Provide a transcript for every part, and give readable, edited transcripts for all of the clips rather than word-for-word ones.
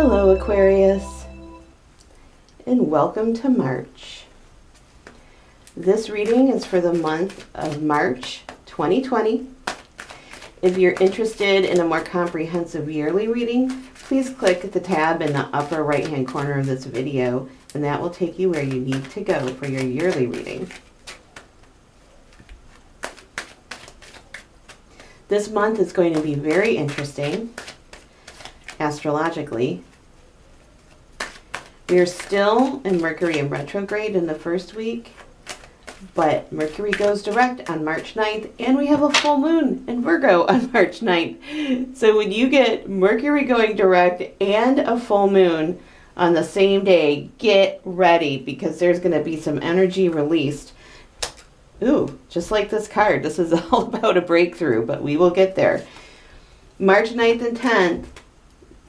Hello Aquarius, and welcome to March. This reading is for the month of March 2020. If you're interested in a more comprehensive yearly reading, please click the tab in the upper right hand corner of this video, and that will take you where you need to go for your yearly reading. This month is going to be very interesting astrologically. We are still in Mercury in retrograde in the first week, but Mercury goes direct on March 9th, and we have a full moon in Virgo on March 9th. So when you get Mercury going direct and a full moon on the same day, get ready because there's going to be some energy released. Ooh, just like this card, this is all about a breakthrough, but we will get there. March 9th and 10th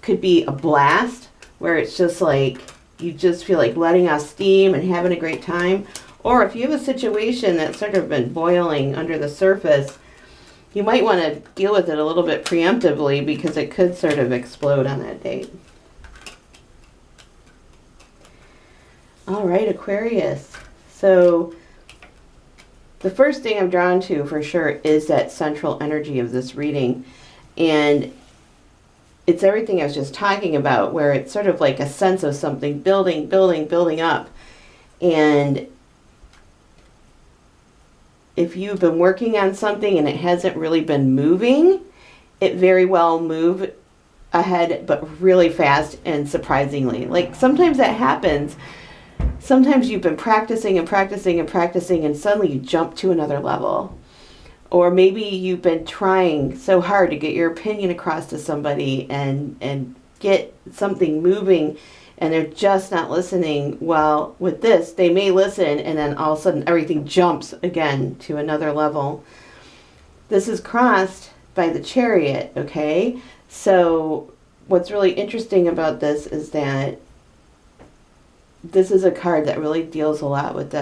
could be a blast where it's just like you just feel like letting off steam and having a great time. Or if you have a situation that's sort of been boiling under the surface, you might want to deal with it a little bit preemptively because it could sort of explode on that date. All right, Aquarius. So the first thing I'm drawn to for sure is that central energy of this reading. And it's everything I was just talking about, where it's sort of like a sense of something building up. And if you've been working on something and it hasn't really been moving, it very well move ahead, but really fast and surprisingly. Like sometimes that happens. Sometimes you've been practicing and practicing and practicing, and suddenly you jump to another level. Or maybe you've been trying so hard to get your opinion across to somebody and get something moving, and they're just not listening. Well, with this, they may listen, and then all of a sudden everything jumps again to another level. This is crossed by the Chariot, okay? So what's really interesting about this is that this is a card that really deals a lot with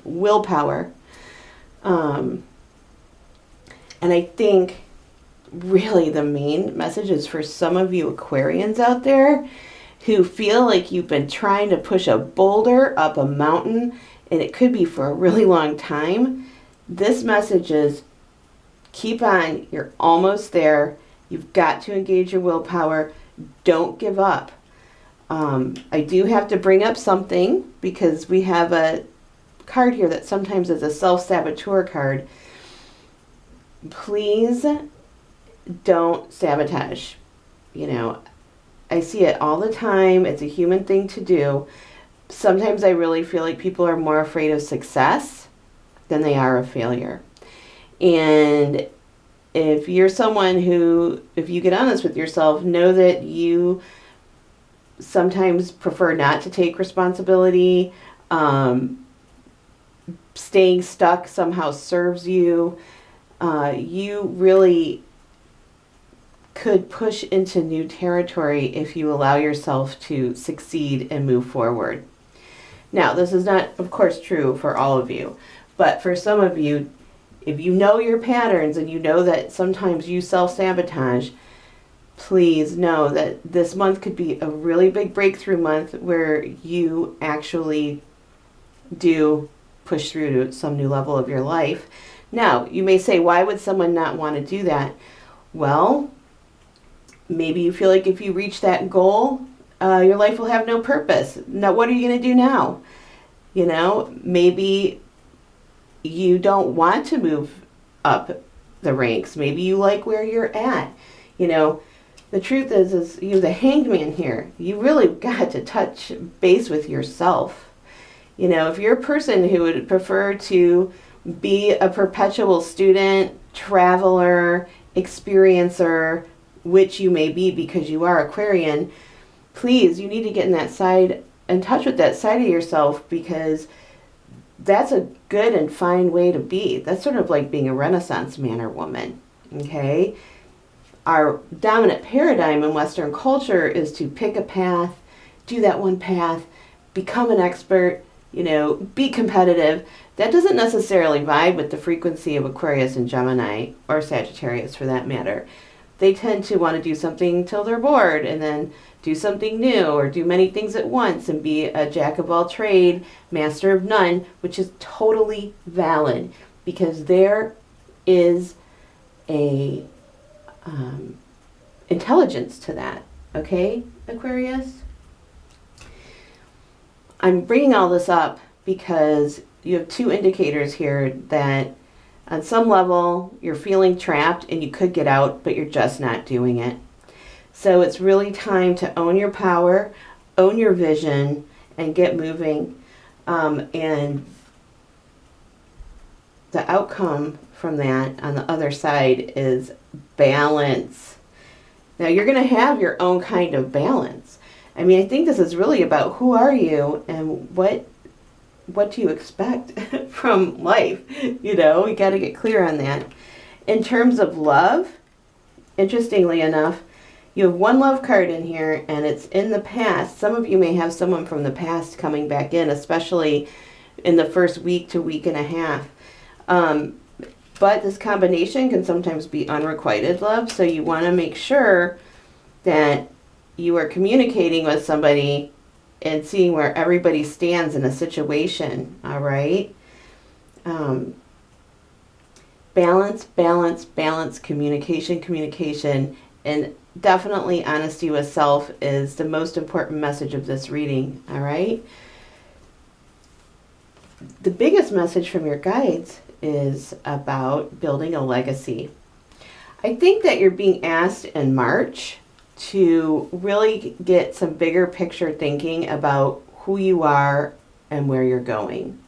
willpower. And I think really the main message is for some of you Aquarians out there who feel like you've been trying to push a boulder up a mountain, and it could be for a really long time. This message is keep on, you're almost there. You've got to engage your willpower. Don't give up. I do have to bring up something because we have a card here that sometimes is a self-saboteur card. Please don't sabotage. You know, I see it all the time. It's a human thing to do. Sometimes I really feel like people are more afraid of success than they are of failure. And if you're someone who, if you get honest with yourself, know that you sometimes prefer not to take responsibility. Staying stuck somehow serves you. You really could push into new territory if you allow yourself to succeed and move forward. Now, this is not, of course, true for all of you, but for some of you, if you know your patterns and you know that sometimes you self-sabotage, please know that this month could be a really big breakthrough month where you actually do push through to some new level of your life. Now, you may say, why would someone not want to do that? Well, maybe you feel like if you reach that goal, your life will have no purpose. Now, what are you going to do now? You know, maybe you don't want to move up the ranks. Maybe you like where you're at. You know, the truth is you're the hanged man here. You really got to touch base with yourself. You know, if you're a person who would prefer to be a perpetual student, traveler, experiencer, which you may be because you are Aquarian, please, you need to get in touch with that side of yourself, because that's a good and fine way to be. That's sort of like being a Renaissance man or woman, okay? Our dominant paradigm in Western culture is to pick a path, do that one path, become an expert, you know, be competitive. That doesn't necessarily vibe with the frequency of Aquarius and Gemini, or Sagittarius for that matter. they tend to want to do something till they're bored and then do something new or do many things at once and be a jack of all trade, master of none, which is totally valid because there is a intelligence to that. Okay, Aquarius? I'm bringing all this up because you have two indicators here that on some level you're feeling trapped and you could get out, but you're just not doing it. So it's really time to own your power, own your vision, and get moving. And the outcome from that on the other side is balance. Now you're going to have your own kind of balance. I mean, I think this is really about who are you and what do you expect from life? You know, you got to get clear on that. In terms of love, interestingly enough, you have one love card in here and it's in the past. Some of you may have someone from the past coming back in, especially in the first week to week and a half. But this combination can sometimes be unrequited love, so you want to make sure that you are communicating with somebody and seeing where everybody stands in a situation, all right? Balance, balance, balance, communication, and definitely honesty with self is the most important message of this reading, all right? The biggest message from your guides is about building a legacy. I think that you're being asked in March to really get some bigger picture thinking about who you are and where you're going.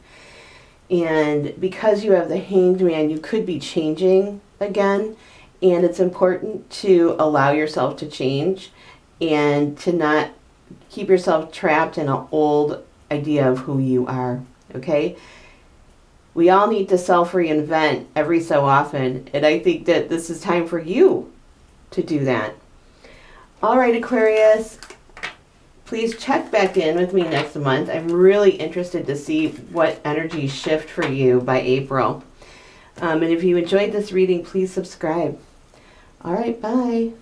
And because you have the Hanged Man, you could be changing again, and it's important to allow yourself to change and to not keep yourself trapped in an old idea of who you are, okay? We all need to self-reinvent every so often, and I think that this is time for you to do that. All right, Aquarius, please check back in with me next month. I'm really interested to see what energies shift for you by April. And if you enjoyed this reading, please subscribe. All right, bye.